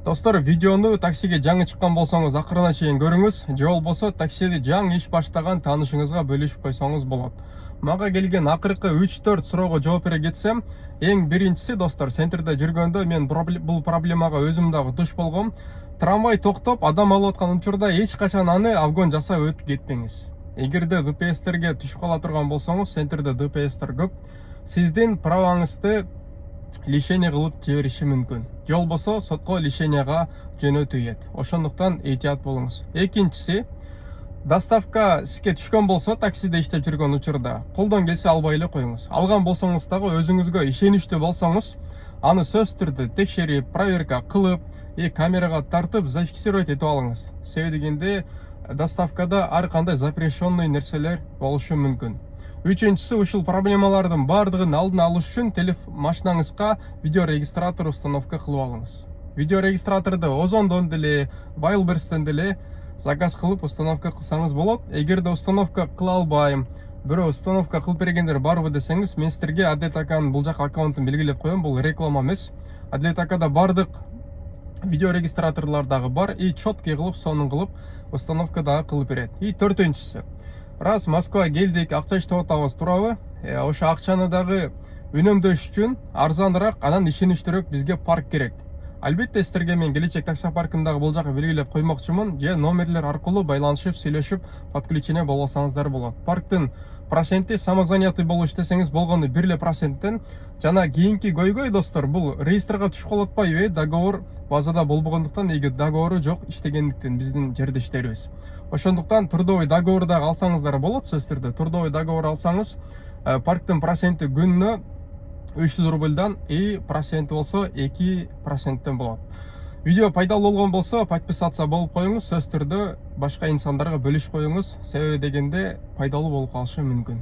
Достор, видеону таксиге жаңы чыккан болсоңуз акырына чейин көрүңүз, же болбосо таксиди жаңы иш баштаган таанышыңызга бөлүшүп койсоңуз болот. Мага келген акыркы 3-4 суроого жооп бере кетсем, эң биринчиси, достор, центрде жүргөндө мен бул проблемага өзүм дагы туш болгом. Трамвай токтоп, адам алып аткан учурда эч качан аны обгон жасап өтүп кетпеңиз. Эгерде ДПСтерге түшүп кала турган болсоңуз, центрде ДПСтер көп, сиздин праваңызды лишение кылып жибериши мүмкүн. Же болбосо сотко лишенияга жөнөтүп. Ошондуктан эhtiyat болуңуз. Экинчиси, доставка сизге түшкөн болсо, таксиде иштеп жүргөн учурда колдон келсе албай эле коюңуз. Алган болсоңуз дагы өзүңүзгө ишеничтүү болсоңуз, аны сөзсүз түрдө текшерип, проверка кылып, камерага тартып, зафиксировать этип алыңыз. Себеби дегенде, доставкада ар кандай запрещенный нерселер болушу мүмкүн. Үчүнчүсү, ушул проблемалардын бардыгын алдын алыш үчүн машинаңызга видеорегистратор установка кылып алыңыз. Видеорегистраторду Озондон деле, Wildberries'тен деле заказ кылып установка кылсаңыз болот. Эгерде установка кыла албайм, бирөө установка кылып бергендер барбы десеңиз, мен силерге Адетаканын бул жак аккаунтун белгилеп коем, бул реклама эмес. Адетакада бардык видеорегистраторлор дагы бар, четкий кылып, сонун кылып установка дагы кылып берет. Төртүнчүсү, раз Москвага келдик, акча иштеп атабыз, туурабы? Ошо акчаны дагы үнөмдөш үчүн арзаныраак, анан ишеничтүүрөөк бизге парк керек. Албетте силерге мен келечек такси паркындагы бул жакы белгилеп коймокчумун, же номерлер аркылуу байланышып, сүйлөшүп, подключение болсоңуздар болот. Парктын проценти самозанятый болуш десеңиз болгону 1% жана кийинки көйгөй, достор, бул реестрге түшүп калып атпайбы? Договор базада болбогондуктан, договору жок иштегендиктен биздин жерде иштебиз. Ошондуктан трудовой договор дагы алсаңыздар болот, сөзсүз түрдө. Трудовой договор алсаңыз, парктын проценти күнүнө 300 рубльдан, проценти болсо 2%тен болот. Видео пайдалуу болгон болсо, подписаться болуп коюңуз, сөзсүз түрдө башка инсандарга бөлүшүп коюңуз, себеби дегенде пайдалуу болуп калышы мүмкүн.